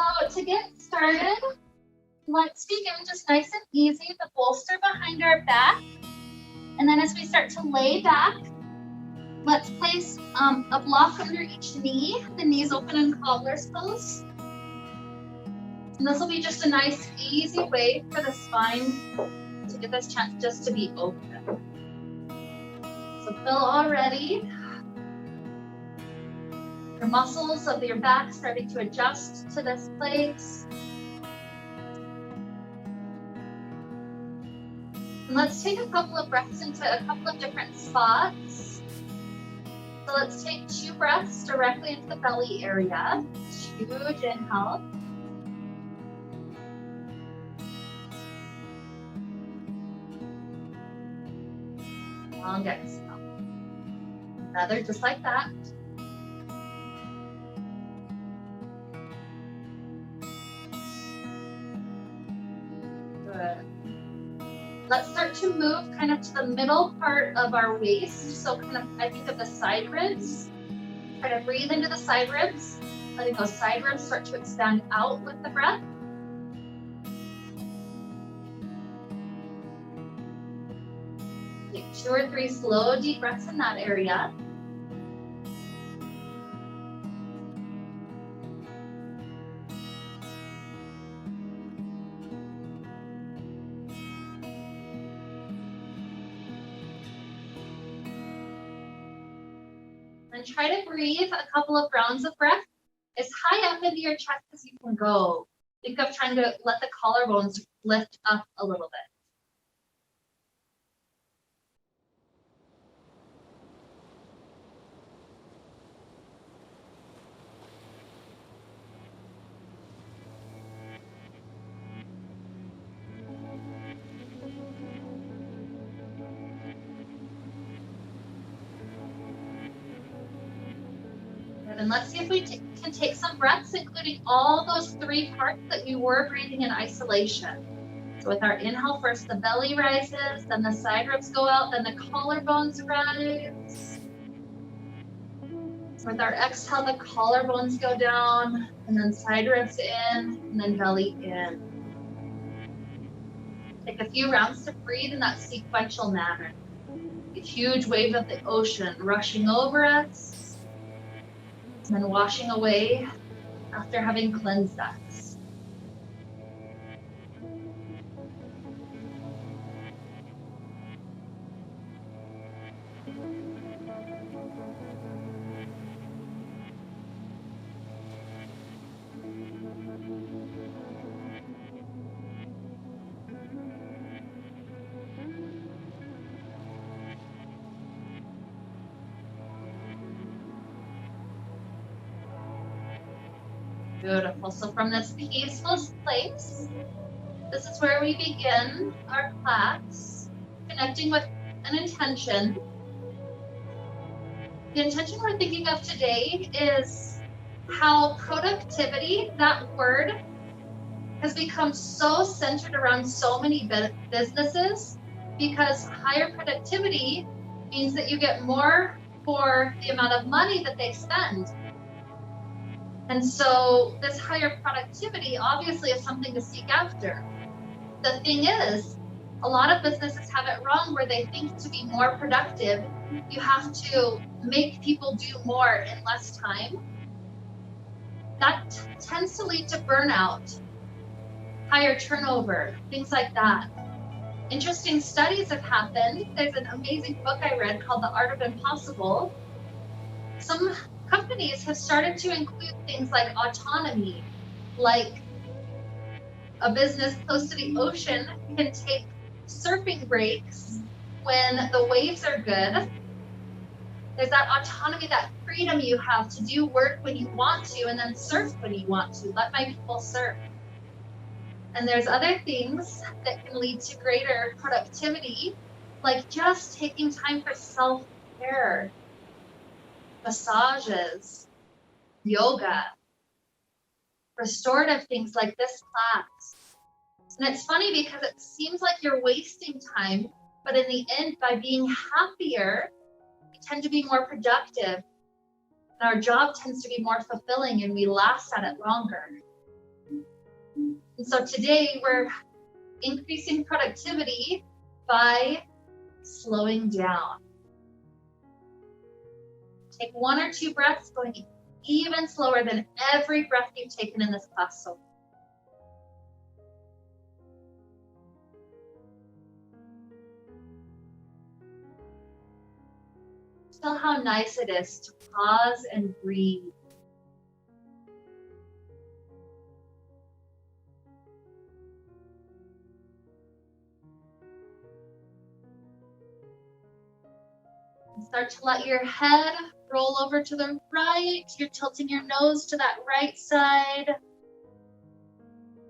So to get started, let's begin just nice and easy, the bolster behind our back. And then as we start to lay back, let's place a block under each knee, the knees open in cobbler's pose. And this will be just a nice, easy way for the spine to get this chance just to be open. So feel already your muscles of your back starting to adjust to this place. And let's take a couple of breaths into a couple of different spots. So let's take 2 breaths directly into the belly area. Huge inhale. Long exhale. Another just like that. Good. Let's start to move kind of to the middle part of our waist. So kind of, I think of the side ribs. Try to breathe into the side ribs. Letting those side ribs start to expand out with the breath. Take 2 or 3 slow, deep breaths in that area. And try to breathe a couple of rounds of breath as high up into your chest as you can go. Think of trying to let the collarbones lift up a little bit. And let's see if we can take some breaths, including all those 3 parts that we were breathing in isolation. So with our inhale, first the belly rises, then the side ribs go out, then the collarbones rise. With our exhale, the collarbones go down, and then side ribs in, and then belly in. Take a few rounds to breathe in that sequential manner. A huge wave of the ocean rushing over us, and then washing away after having cleansed us. Beautiful. So from this peaceful place, this is where we begin our class, connecting with an intention. The intention we're thinking of today is how productivity, that word, has become so centered around so many businesses, because higher productivity means that you get more for the amount of money that they spend. And so this higher productivity obviously is something to seek after. The thing is, a lot of businesses have it wrong where they think to be more productive, you have to make people do more in less time. That tends to lead to burnout, higher turnover, things like that. Interesting studies have happened. There's an amazing book I read called The Art of Impossible. Some companies have started to include things like autonomy, like a business close to the ocean can take surfing breaks when the waves are good. There's that autonomy, that freedom you have to do work when you want to and then surf when you want to. Let my people surf. And there's other things that can lead to greater productivity, like just taking time for self-care, massages, yoga, restorative things like this class. And it's funny because it seems like you're wasting time, but in the end, by being happier, we tend to be more productive. And our job tends to be more fulfilling and we last at it longer. And so today we're increasing productivity by slowing down. Take 1 or 2 breaths, going even slower than every breath you've taken in this class so far. Feel how nice it is to pause and breathe. And start to let your head roll over to the right. You're tilting your nose to that right side.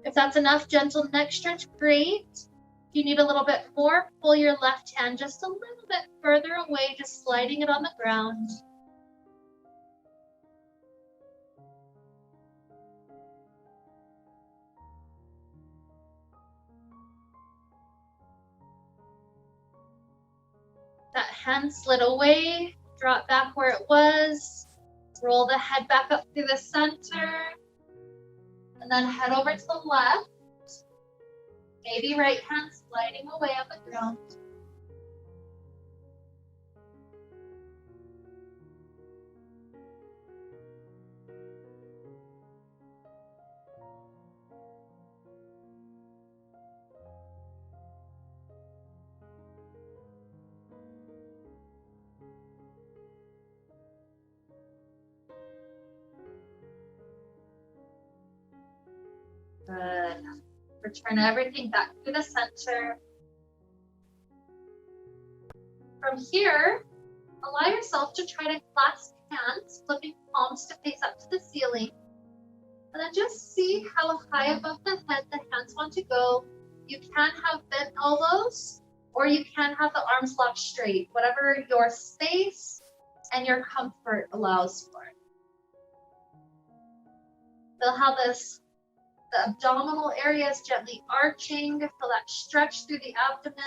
If that's enough, gentle neck stretch, great. If you need a little bit more, pull your left hand just a little bit further away, just sliding it on the ground. That hand slid away, drop back where it was, roll the head back up through the center, and then head over to the left. Maybe right hand sliding away on the ground. Good. Return everything back to the center. From here, allow yourself to try to clasp hands, flipping palms to face up to the ceiling. And then just see how high above the head the hands want to go. You can have bent elbows, or you can have the arms locked straight, whatever your space and your comfort allows for. Feel how the abdominal area is gently arching. Feel that stretch through the abdomen.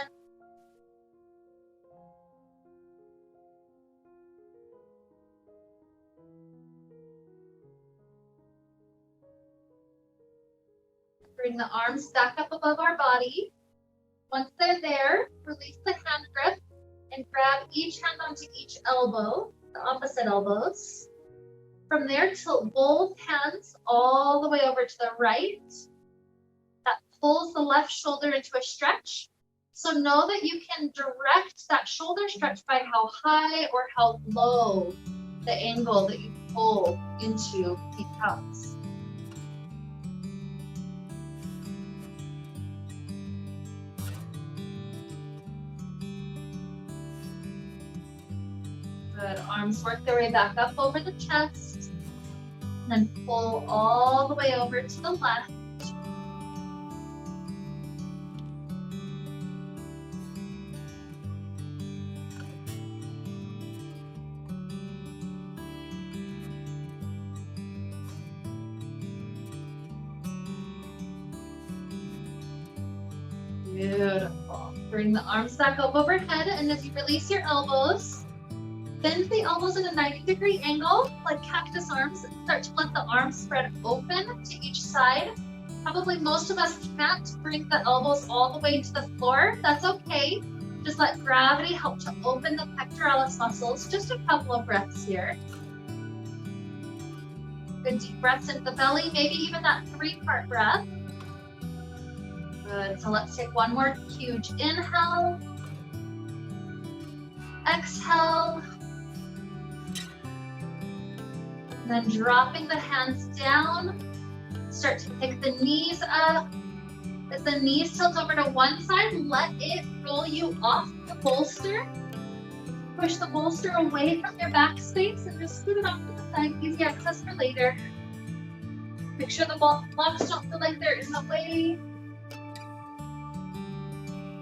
Bring the arms back up above our body. Once they're there, release the hand grip and grab each hand onto each elbow, the opposite elbows. From there, tilt both hands all the way over to the right. That pulls the left shoulder into a stretch. So know that you can direct that shoulder stretch by how high or how low the angle that you pull into becomes. Good. Arms work their way back up over the chest. And then pull all the way over to the left. Beautiful. Bring the arms back up overhead, and as you release your elbows, bend the elbows in a 90-degree angle, like cactus arms, and start to let the arms spread open to each side. Probably most of us can't bring the elbows all the way to the floor. That's okay. Just let gravity help to open the pectoralis muscles. Just a couple of breaths here. Good deep breaths into the belly, maybe even that 3-part breath. Good, so let's take one more huge inhale. Exhale. And then dropping the hands down, start to pick the knees up. As the knees tilt over to one side, let it roll you off the bolster. Push the bolster away from your back space and just scoot it off to the side. Easy access for later. Make sure the blocks don't feel like they're in the way.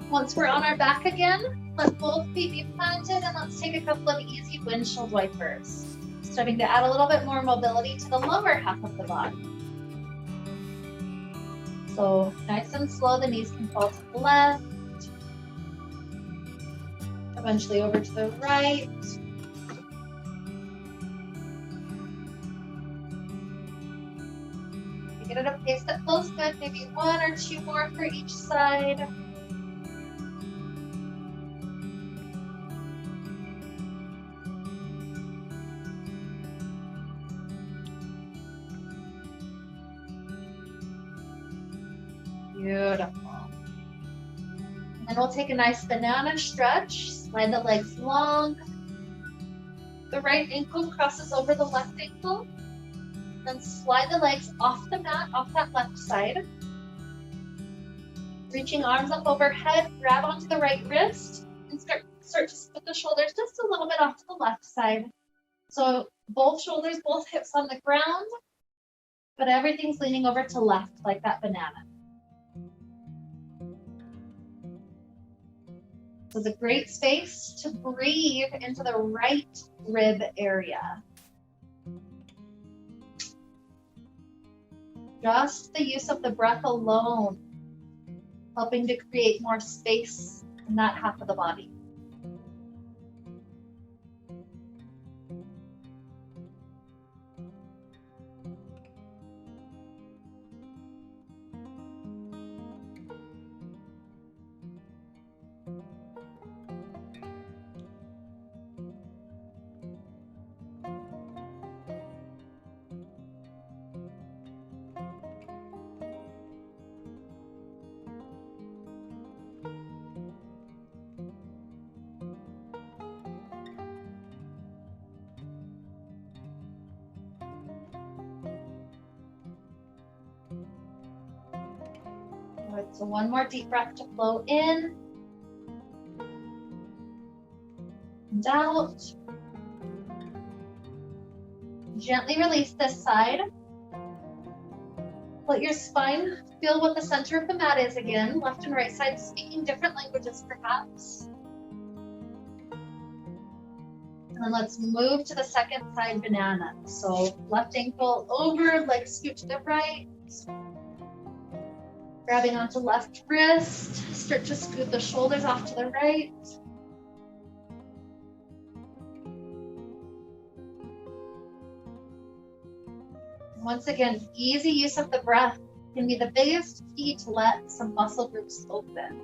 Once we're on our back again, let both feet be planted, and let's take a couple of easy windshield wipers. Starting to add a little bit more mobility to the lower half of the body. So nice and slow, the knees can fall to the left, eventually over to the right. Take it at a pace that feels good, maybe 1 or 2 more for each side. Beautiful. And then we'll take a nice banana stretch, slide the legs long. The right ankle crosses over the left ankle. Then slide the legs off the mat, off that left side. Reaching arms up overhead, grab onto the right wrist and start to split the shoulders just a little bit off to the left side. So both shoulders, both hips on the ground, but everything's leaning over to left like that banana. This is a great space to breathe into the right rib area. Just the use of the breath alone, helping to create more space in that half of the body. All right, so one more deep breath to flow in and out. Gently release this side. Let your spine feel what the center of the mat is again. Left and right side speaking different languages perhaps. And then let's move to the second side banana. So left ankle over, legs scoot to the right. Grabbing onto left wrist, start to scoot the shoulders off to the right. Once again, easy use of the breath can be the biggest key to let some muscle groups open.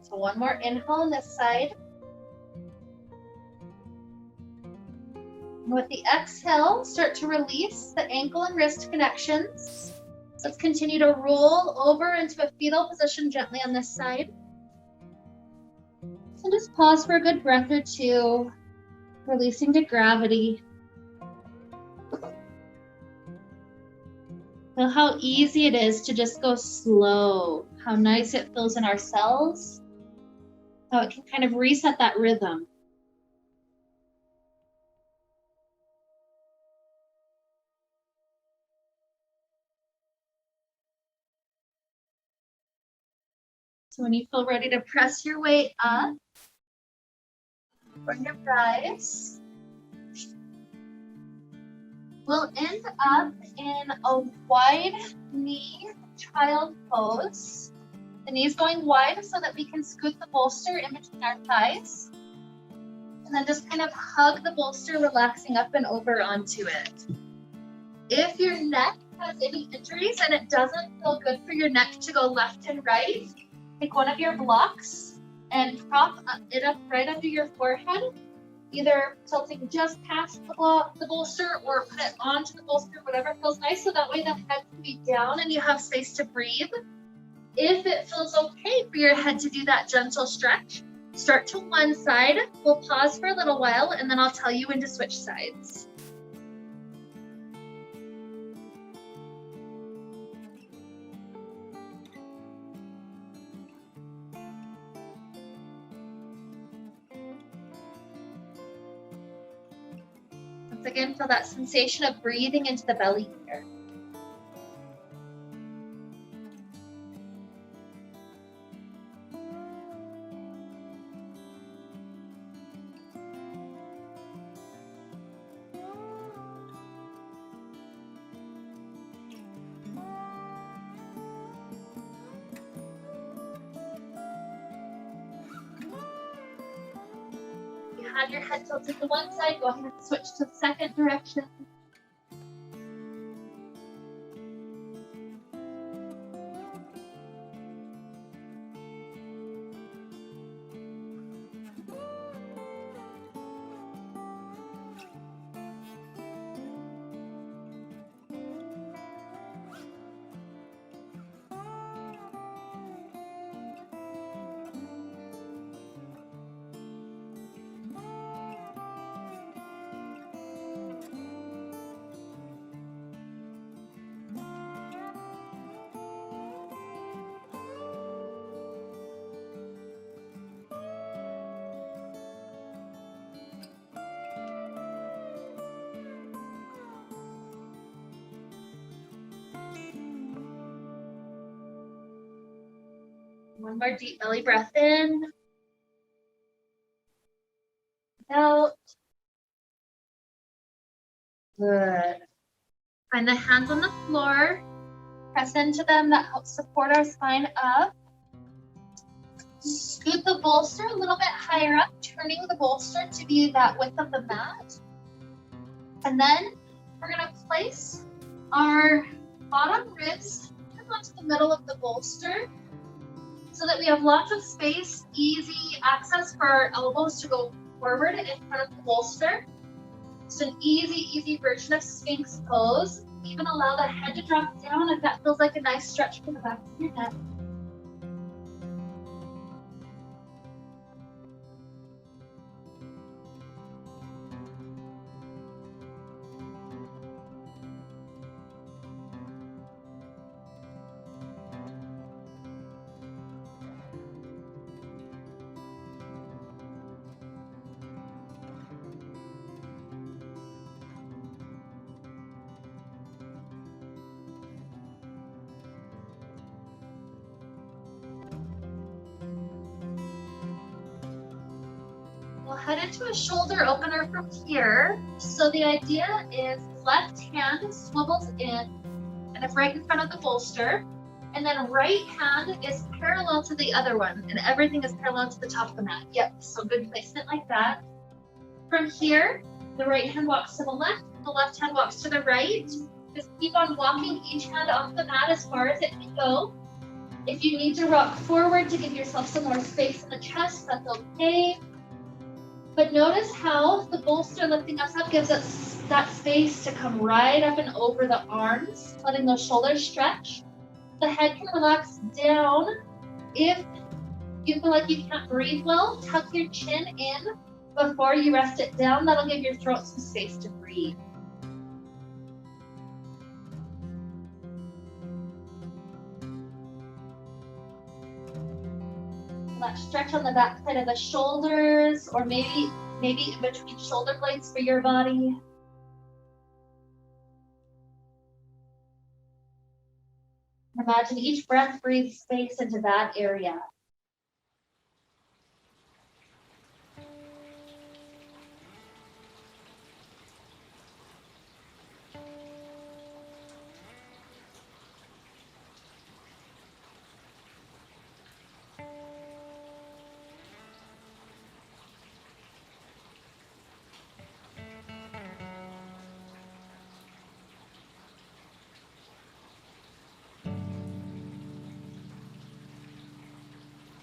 So one more inhale on this side. And with the exhale, start to release the ankle and wrist connections. Let's continue to roll over into a fetal position gently on this side. And just pause for a good breath or two, releasing to gravity. Feel how easy it is to just go slow, how nice it feels in our cells, how it can kind of reset that rhythm. So when you feel ready to press your way up, bring your rise. We'll end up in a wide knee child pose. The knees going wide so that we can scoot the bolster in between our thighs. And then just kind of hug the bolster, relaxing up and over onto it. If your neck has any injuries and it doesn't feel good for your neck to go left and right, take one of your blocks and prop it up right under your forehead, either tilting just past the bolster or put it onto the bolster, whatever feels nice, so that way the head can be down and you have space to breathe. If it feels okay for your head to do that gentle stretch, start to one side. We'll pause for a little while, and then I'll tell you when to switch sides. Once again, feel that sensation of breathing into the belly here. Have your head tilted to one side, go ahead and switch to the second direction. One more deep belly breath in. Out. Good. Find the hands on the floor. Press into them. That helps support our spine up. Scoot the bolster a little bit higher up, turning the bolster to be that width of the mat. And then we're going to place our bottom ribs onto the middle of the bolster so that we have lots of space, easy access for our elbows to go forward in front of the bolster. It's an easy version of Sphinx pose. Even allow the head to drop down if that feels like a nice stretch for the back of your neck. We'll head into a shoulder opener from here. So the idea is left hand swivels in and it's right in front of the bolster. And then right hand is parallel to the other one and everything is parallel to the top of the mat. Yep, so good placement like that. From here, the right hand walks to the left hand walks to the right. Just keep on walking each hand off the mat as far as it can go. If you need to rock forward to give yourself some more space in the chest, that's okay. But notice how the bolster lifting us up gives us that space to come right up and over the arms, letting those shoulders stretch. The head can relax down. If you feel like you can't breathe well, tuck your chin in before you rest it down. That'll give your throat some space to breathe. That stretch on the back side of the shoulders, or maybe in between shoulder blades for your body. Imagine each breath breathes space into that area.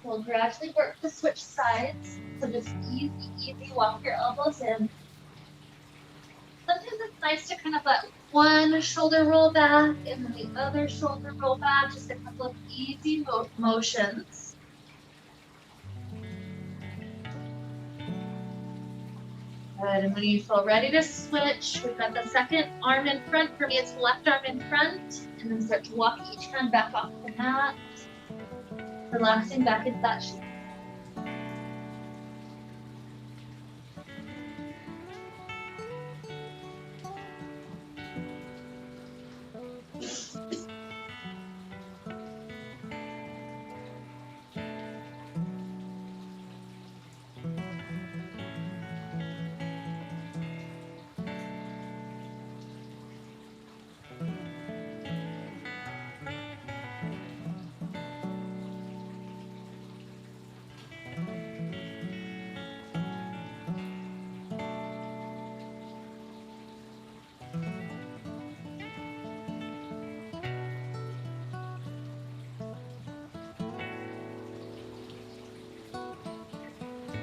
We'll gradually work to switch sides. So just easy, walk your elbows in. Sometimes it's nice nice to kind of let one shoulder roll back and then the other shoulder roll back, just a couple of easy motions. Good, and when you feel ready to switch, we've got the second arm in front. For me, it's left arm in front, and then start to walk each hand back off the mat, relaxing back into that shape.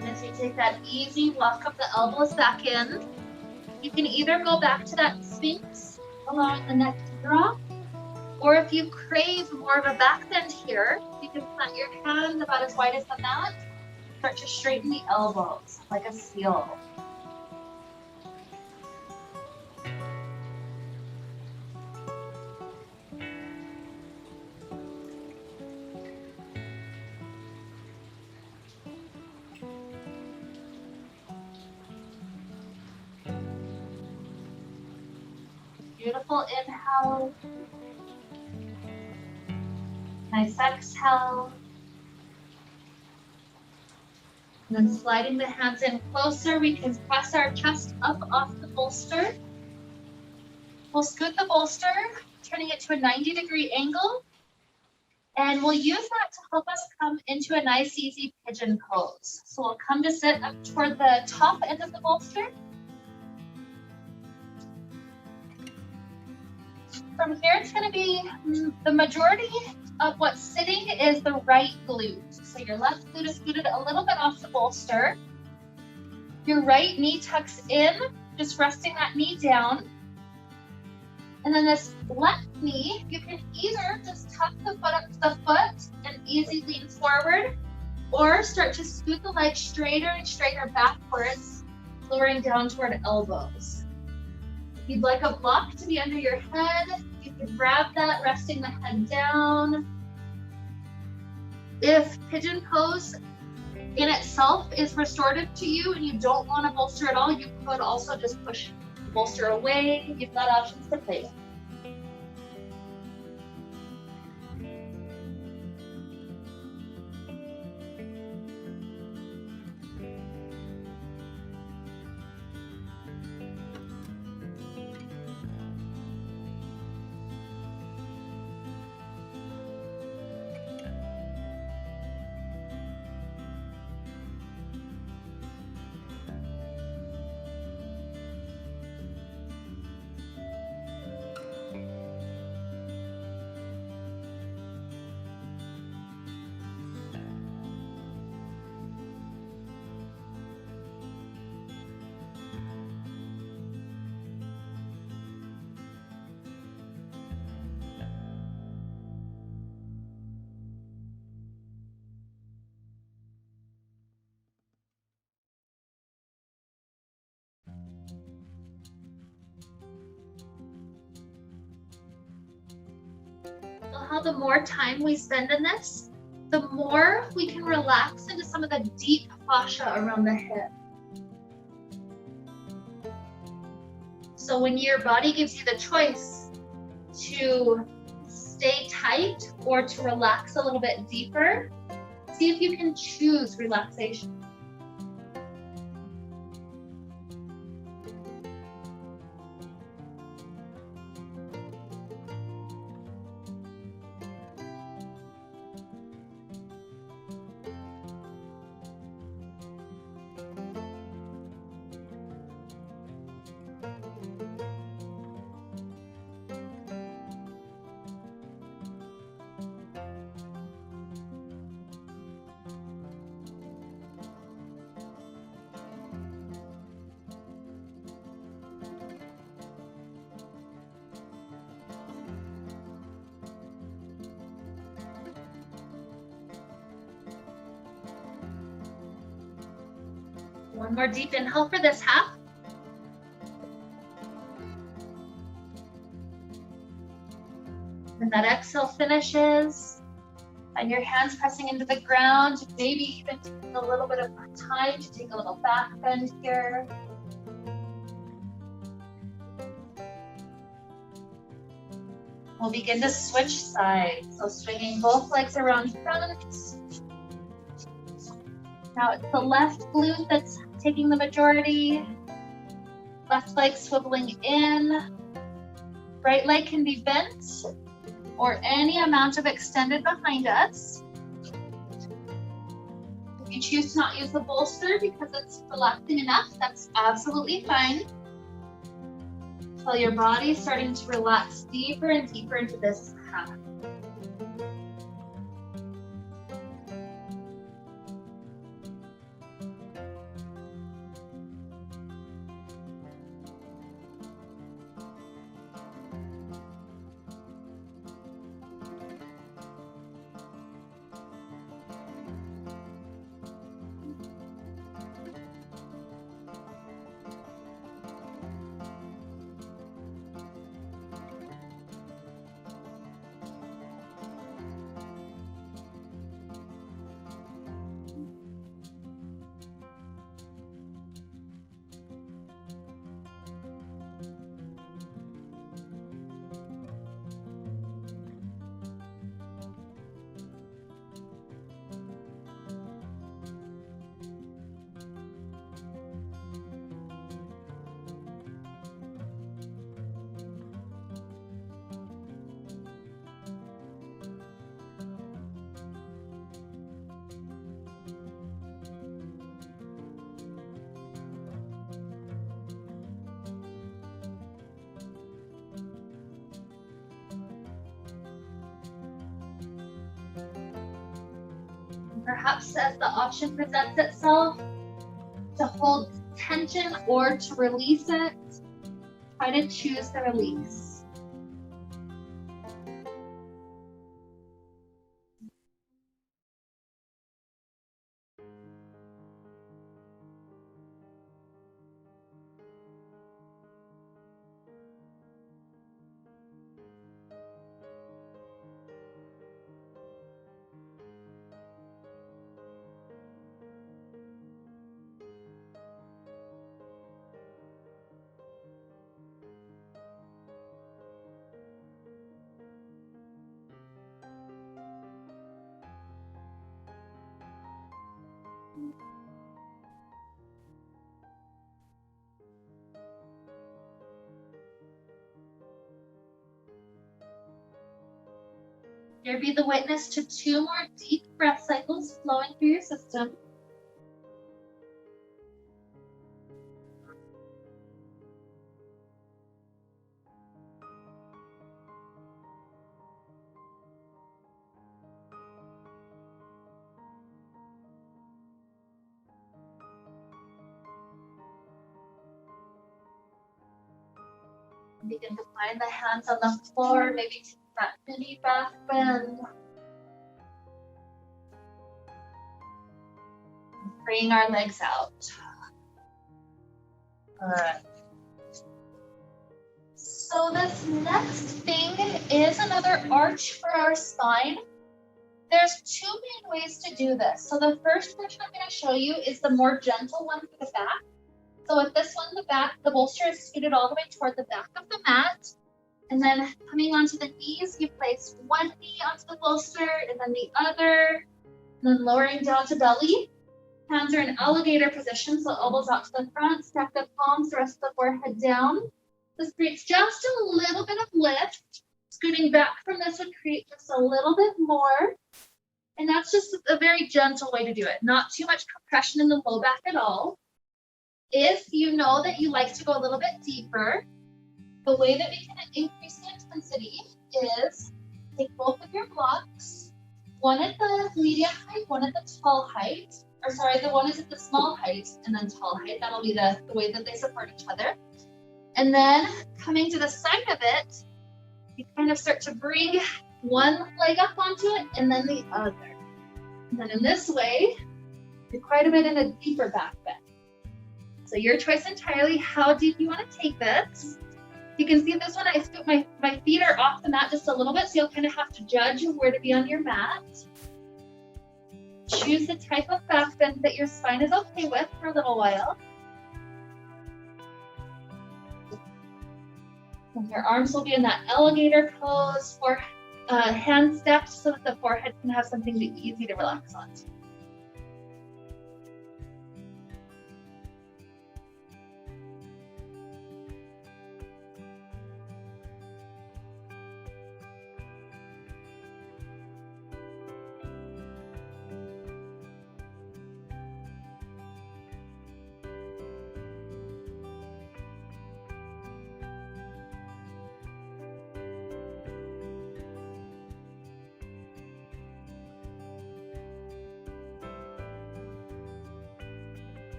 As you take that easy walk of the elbows back in, you can either go back to that Sphinx, allowing the neck to drop, or if you crave more of a back bend here, you can plant your hands about as wide as the mat, start to straighten the elbows like a seal. Beautiful inhale. Nice exhale. And then sliding the hands in closer, we can press our chest up off the bolster. We'll scoot the bolster, turning it to a 90-degree angle. And we'll use that to help us come into a nice, easy pigeon pose. So we'll come to sit up toward the top end of the bolster. From here, it's going to be the majority of what's sitting is the right glute. So your left glute is scooted a little bit off the bolster. Your right knee tucks in, just resting that knee down. And then this left knee, you can either just tuck the foot up to the foot and easy lean forward, or start to scoot the leg straighter and straighter backwards, lowering down toward elbows. If you'd like a block to be under your head, you can grab that, resting the head down. If pigeon pose in itself is restorative to you and you don't want a bolster at all, you could also just push the bolster away. You've got options to play with. How the more time we spend in this, the more we can relax into some of the deep fascia around the hip. So when your body gives you the choice to stay tight or to relax a little bit deeper, see if you can choose relaxation. One more deep inhale for this half. When that exhale finishes, and your hands pressing into the ground, maybe even taking a little bit of time to take a little back bend here. We'll begin to switch sides. So swinging both legs around front. Now it's the left glute that's taking the majority. Left leg swiveling in. Right leg can be bent or any amount of extended behind us. If you choose to not use the bolster because it's relaxing enough, that's absolutely fine. Feel your body starting to relax deeper and deeper into this half. Perhaps as the option presents itself, to hold tension or to release it, try to choose the release. Here be the witness to 2 more deep breath cycles flowing through your system. Begin to find the hands on the floor, maybe take that mini back bend. Bring our legs out. All right. So this next thing is another arch for our spine. There's 2 main ways to do this. So the first version I'm going to show you is the more gentle one for the back. So with this one, the bolster is scooted all the way toward the back of the mat. And then coming onto the knees, you place one knee onto the bolster and then the other. And then lowering down to belly. Hands are in alligator position, so elbows out to the front, stack the palms, rest the forehead down. This creates just a little bit of lift. Scooting back from this would create just a little bit more. And that's just a very gentle way to do it. Not too much compression in the low back at all. If you know that you like to go a little bit deeper, the way that we can increase the intensity is take both of your blocks, one at the medium height, one at the tall height, or sorry, the one is at the small height and then tall height. That'll be the way that they support each other. And then coming to the side of it, you kind of start to bring one leg up onto it and then the other. And then in this way, you're quite a bit in a deeper back bend. So your choice entirely. How deep you want to take this. You can see this one, I scoop my feet are off the mat just a little bit, so you'll kind of have to judge where to be on your mat. Choose the type of back bend that your spine is okay with for a little while. And your arms will be in that alligator pose or hand steps so that the forehead can have something easy to relax on.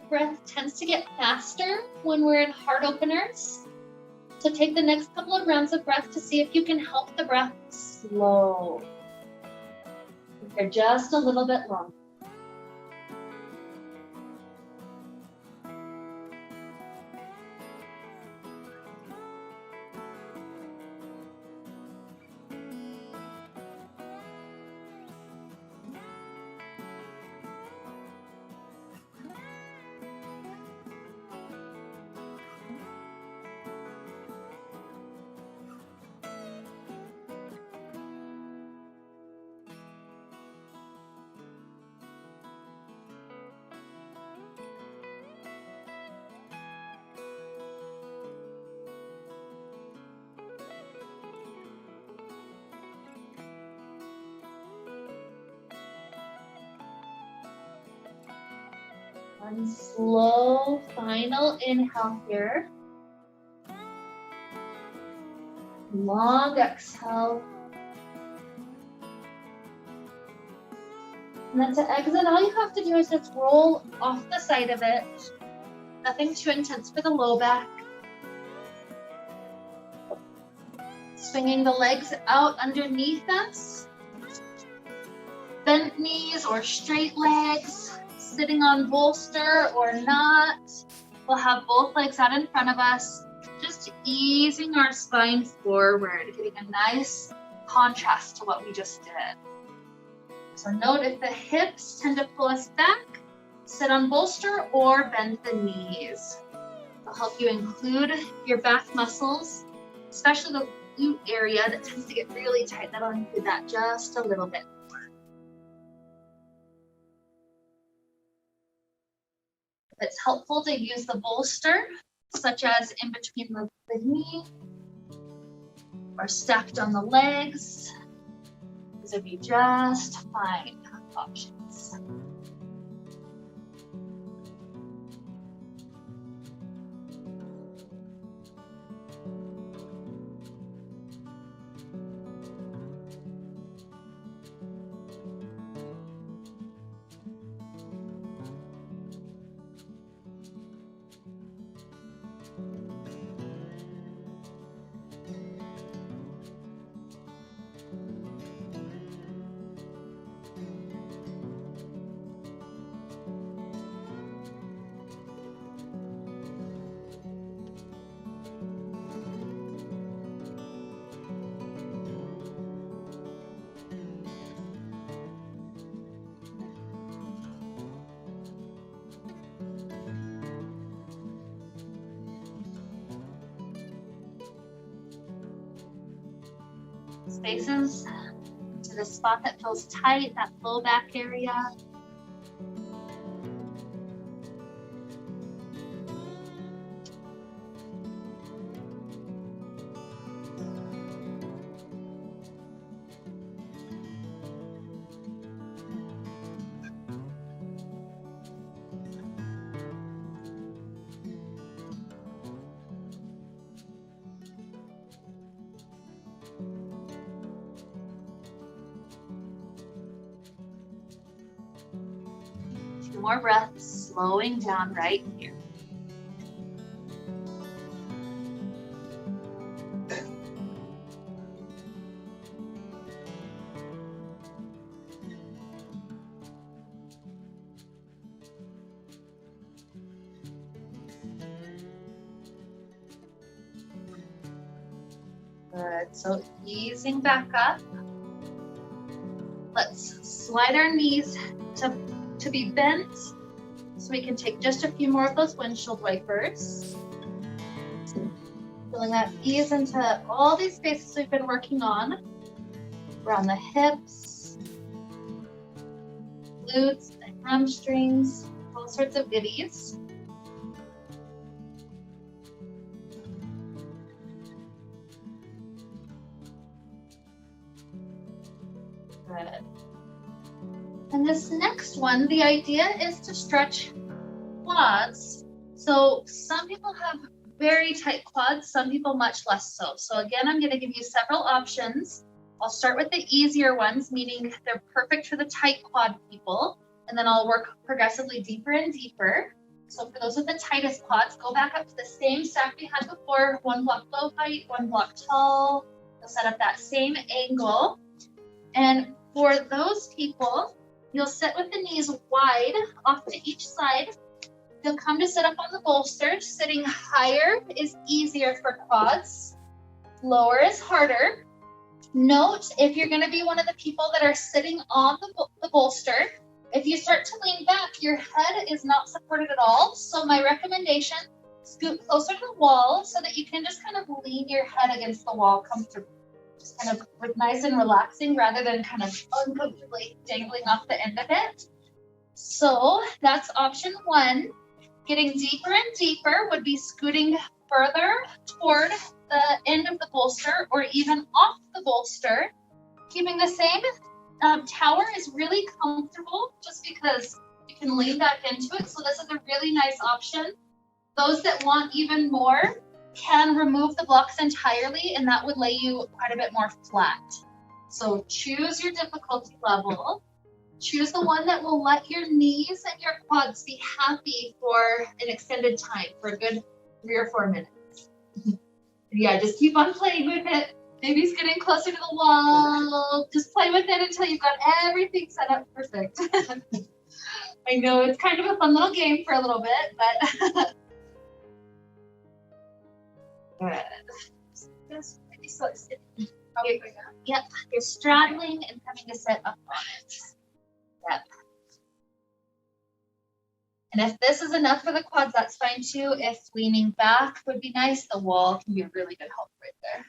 Breath tends to get faster when we're in heart openers. So take the next couple of rounds of breath to see if you can help the breath slow. If they're just a little bit long. One slow final inhale here. Long exhale. And then to exit, all you have to do is just roll off the side of it. Nothing too intense for the low back. Swinging the legs out underneath us. Bent knees or straight legs. Sitting on bolster or not. We'll have both legs out in front of us, just easing our spine forward, getting a nice contrast to what we just did. So note if the hips tend to pull us back, sit on bolster or bend the knees. It'll help you include your back muscles, especially the glute area that tends to get really tight. That'll include that just a little bit. It's helpful to use the bolster, such as in between the knee or stacked on the legs. These would be just fine options. Spaces to the spot that feels tight, that low back area. Two more breaths, slowing down right here. Good, so easing back up. Let's slide our knees to be bent so we can take just a few more of those windshield wipers. Feeling that ease into all these spaces we've been working on. Around the hips, glutes, the hamstrings, all sorts of goodies. Good. And this next one, the idea is to stretch quads. So some people have very tight quads, some people much less so. So again, I'm going to give you several options. I'll start with the easier ones, meaning they're perfect for the tight quad people, and then I'll work progressively deeper and deeper. So for those with the tightest quads, go back up to the same stack we had before, one block low height, one block tall. You'll set up that same angle. And for those people, you'll sit with the knees wide off to each side. You'll come to sit up on the bolster. Sitting higher is easier for quads. Lower is harder. Note, if you're going to be one of the people that are sitting on the bolster, if you start to lean back, your head is not supported at all. So my recommendation, scoot closer to the wall so that you can just kind of lean your head against the wall comfortably. Just kind of nice and relaxing rather than kind of uncomfortably dangling off the end of it. So that's option one. Getting deeper and deeper would be scooting further toward the end of the bolster or even off the bolster. Keeping the same tower is really comfortable just because you can lean back into it. So this is a really nice option. Those that want even more can remove the blocks entirely, and that would lay you quite a bit more flat. So choose your difficulty level. Choose the one that will let your knees and your quads be happy for an extended time, for a good 3 or 4 minutes. Yeah, just keep on playing with it. Baby's getting closer to the wall. Just play with it until you've got everything set up perfect. I know it's kind of a fun little game for a little bit, but good. Just maybe slow sit. Okay, yep, you're straddling and coming to sit up on it. Yep. And if this is enough for the quads, that's fine too. If leaning back would be nice, the wall can be a really good help right there.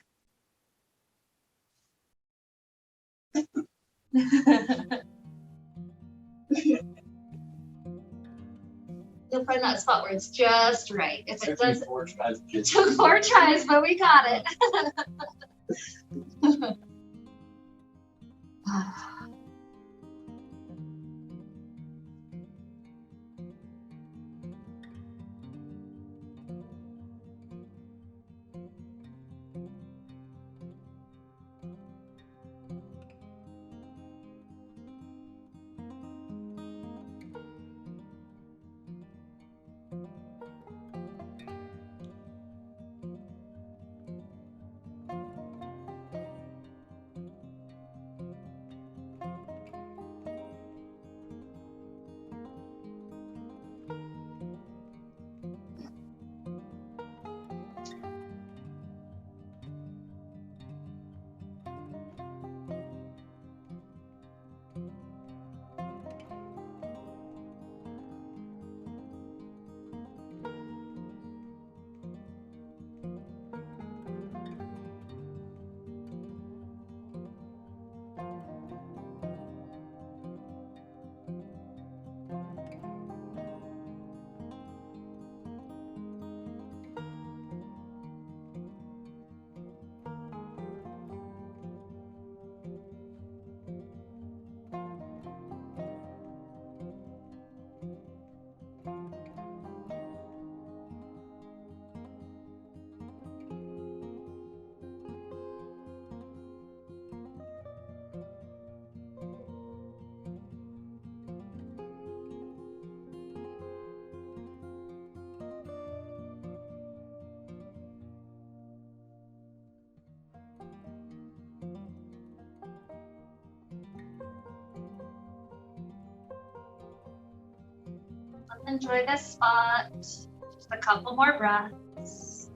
You'll find that spot where it's just right. If it does, it took 4 tries, but we got it. Enjoy this spot. Just a couple more breaths.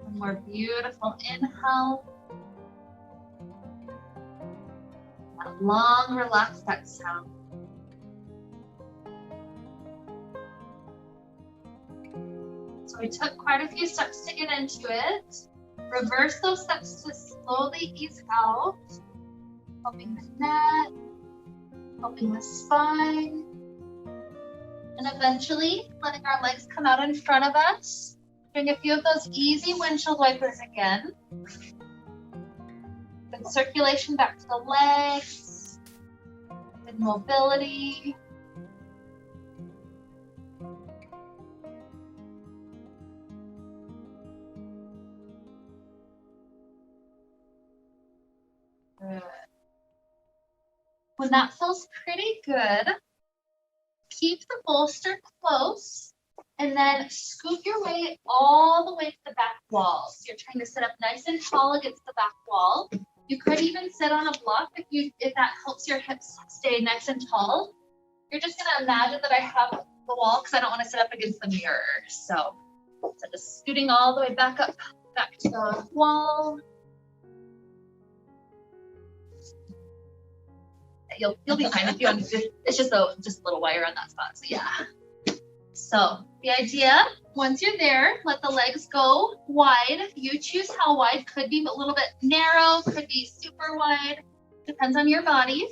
One more beautiful inhale. That long, relaxed exhale. So we took quite a few steps to get into it. Reverse those steps to slowly ease out, helping the neck, helping the spine, and eventually letting our legs come out in front of us. Doing a few of those easy windshield wipers again. Good circulation back to the legs, good mobility. Good. When that feels pretty good, keep the bolster close and then scoot your way all the way to the back wall. So you're trying to sit up nice and tall against the back wall. You could even sit on a block if that helps your hips stay nice and tall. You're just gonna imagine that I have the wall because I don't want to sit up against the mirror. So just scooting all the way back up, back to the wall. You'll be fine if you want to. It's just a little wire on that spot. So yeah. So the idea, once you're there, let the legs go wide. You choose how wide. Could be a little bit narrow, could be super wide. Depends on your body.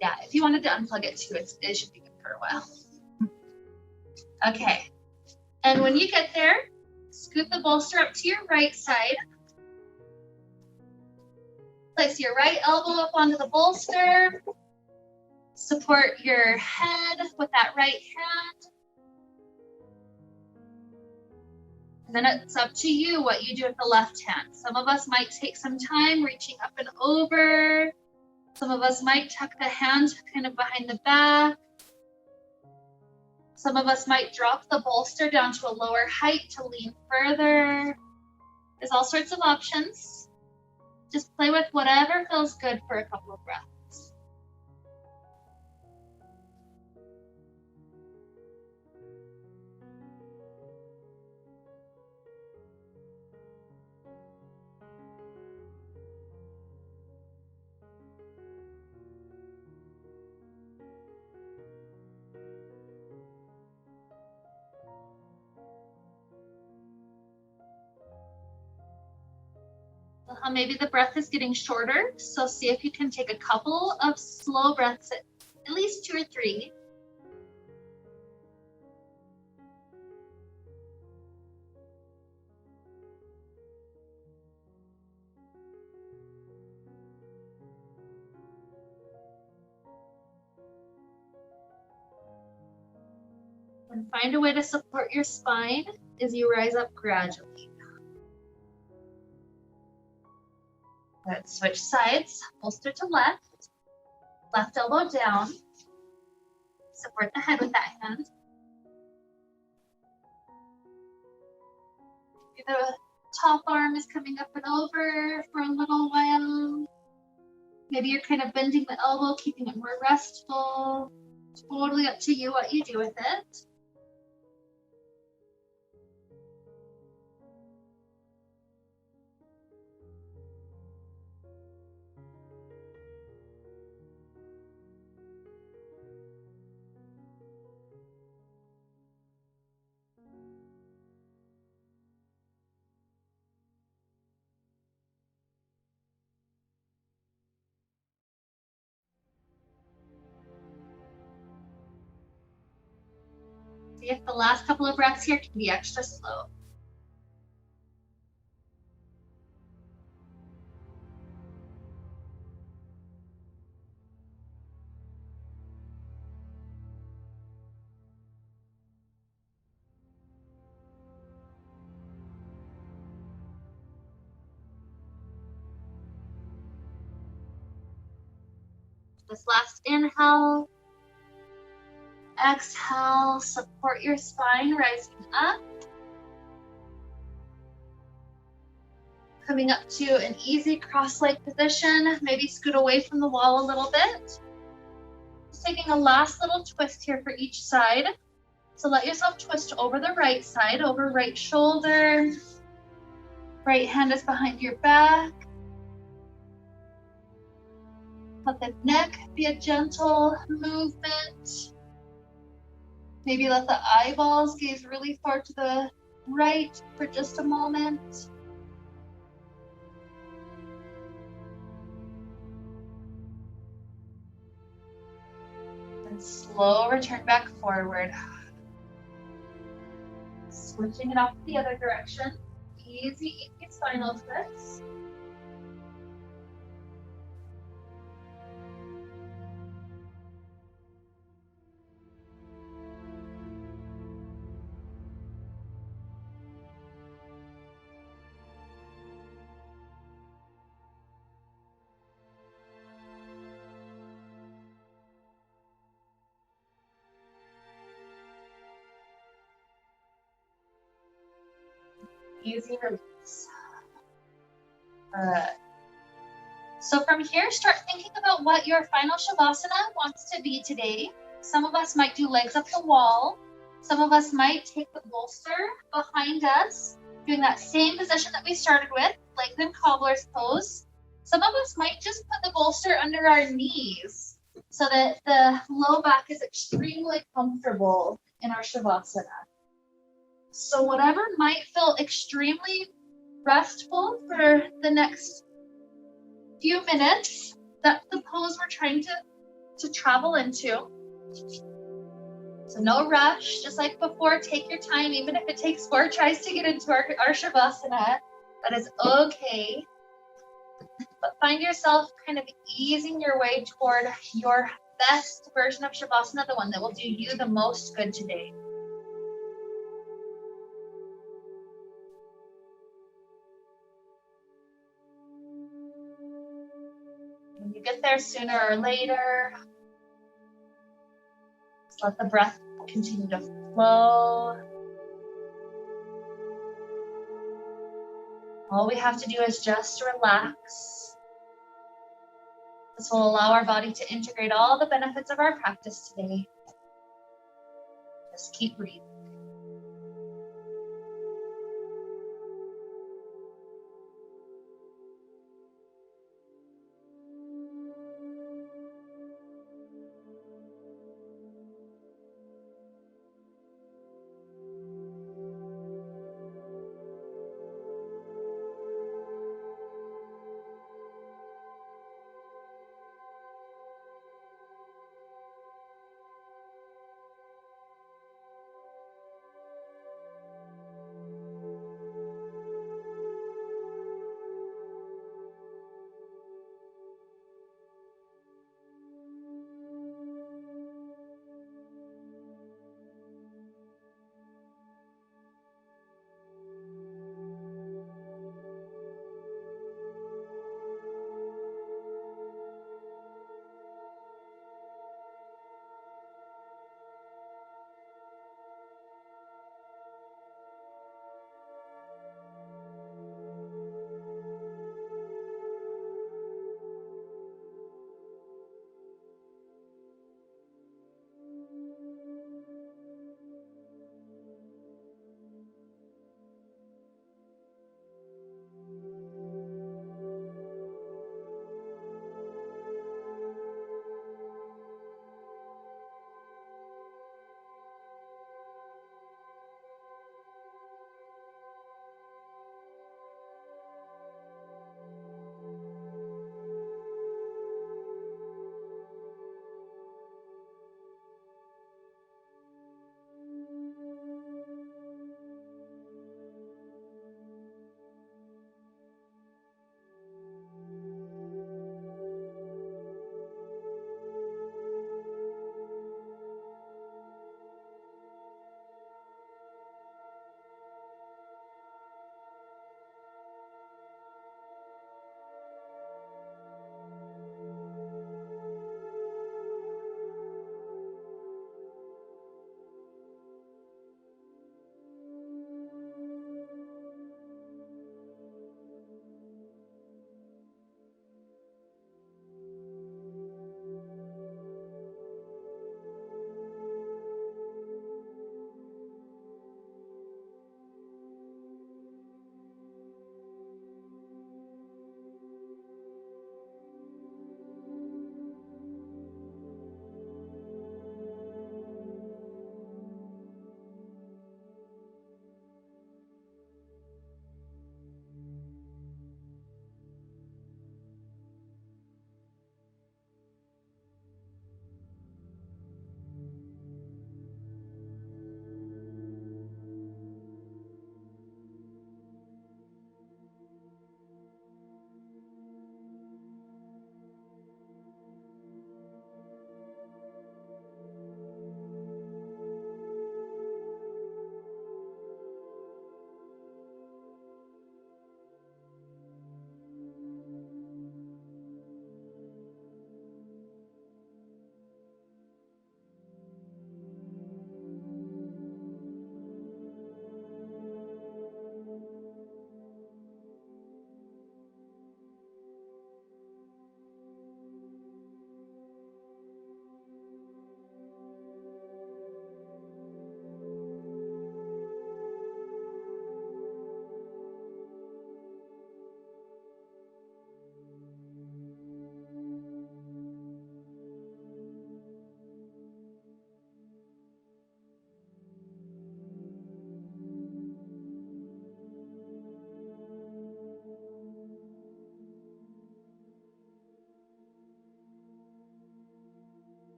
Yeah, if you wanted to unplug it too, it should be good for a while. Okay. And when you get there, scoot the bolster up to your right side. Place your right elbow up onto the bolster. Support your head with that right hand. And then it's up to you what you do with the left hand. Some of us might take some time reaching up and over. Some of us might tuck the hand kind of behind the back. Some of us might drop the bolster down to a lower height to lean further. There's all sorts of options. Just play with whatever feels good for a couple of breaths. Maybe the breath is getting shorter, so see if you can take a couple of slow breaths, at least 2 or 3. And find a way to support your spine as you rise up gradually. Good. Switch sides, bolster to left, left elbow down. Support the head with that hand. The top arm is coming up and over for a little while. Maybe you're kind of bending the elbow, keeping it more restful. Totally up to you what you do with it. See if the last couple of breaths here can be extra slow. This last inhale. Exhale, support your spine, rising up. Coming up to an easy cross-leg position. Maybe scoot away from the wall a little bit. Just taking a last little twist here for each side. So let yourself twist over the right side, over right shoulder. Right hand is behind your back. Let the neck be a gentle movement. Maybe let the eyeballs gaze really far to the right for just a moment. And slow return back forward. Switching it off to the other direction. Easy spinal twists. Easy release. All right. So from here, start thinking about what your final Shavasana wants to be today. Some of us might do legs up the wall. Some of us might take the bolster behind us, doing that same position that we started with, legs in cobbler's pose. Some of us might just put the bolster under our knees so that the low back is extremely comfortable in our Shavasana. So whatever might feel extremely restful for the next few minutes, that's the pose we're trying to travel into. So no rush, just like before, take your time, even if it takes 4 tries to get into our Shavasana, that is okay. But find yourself kind of easing your way toward your best version of Shavasana, the one that will do you the most good today. When you get there sooner or later, just let the breath continue to flow. All we have to do is just relax. This will allow our body to integrate all the benefits of our practice today. Just keep breathing.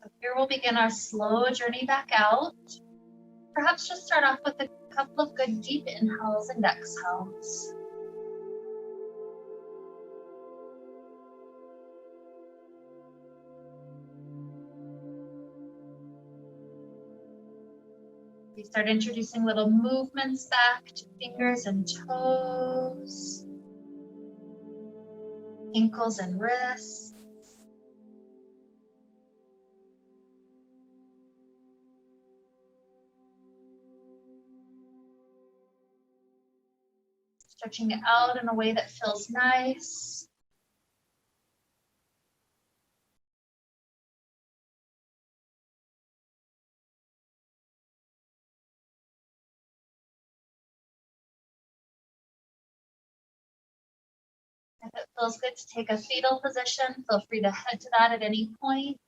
So here we'll begin our slow journey back out. Perhaps just start off with a couple of good deep inhales and exhales. We start introducing little movements back to fingers and toes, ankles and wrists. Stretching it out in a way that feels nice. If it feels good to take a fetal position, feel free to head to that at any point.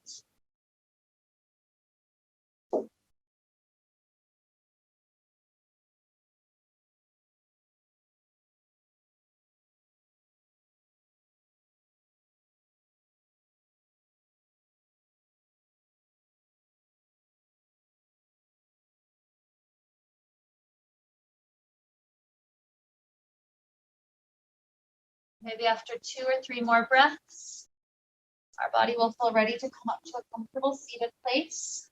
Maybe after 2 or 3 more breaths, our body will feel ready to come up to a comfortable seated place.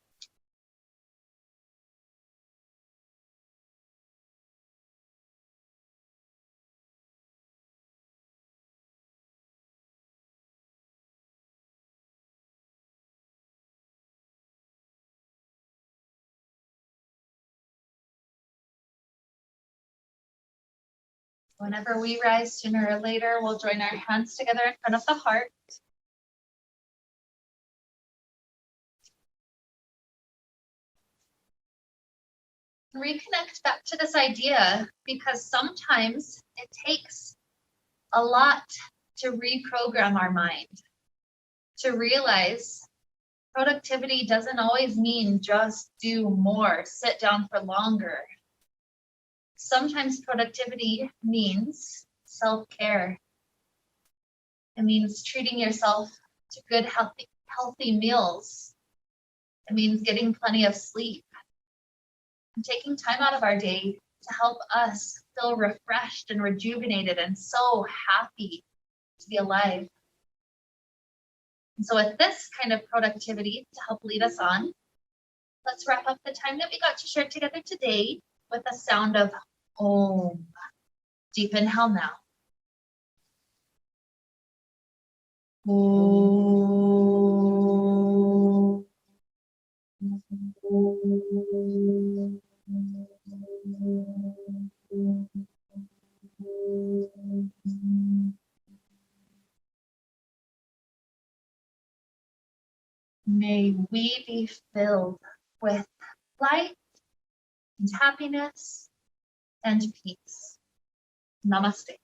Whenever we rise, sooner or later, we'll join our hands together in front of the heart. Reconnect back to this idea, because sometimes it takes a lot to reprogram our mind, to realize productivity doesn't always mean just do more, sit down for longer. Sometimes productivity means self-care. It means treating yourself to good, healthy meals. It means getting plenty of sleep and taking time out of our day to help us feel refreshed and rejuvenated and so happy to be alive. And so with this kind of productivity to help lead us on, let's wrap up the time that we got to share together today with the sound of Om. Deep inhale now. Om. May we be filled with light and happiness and peace. Namaste.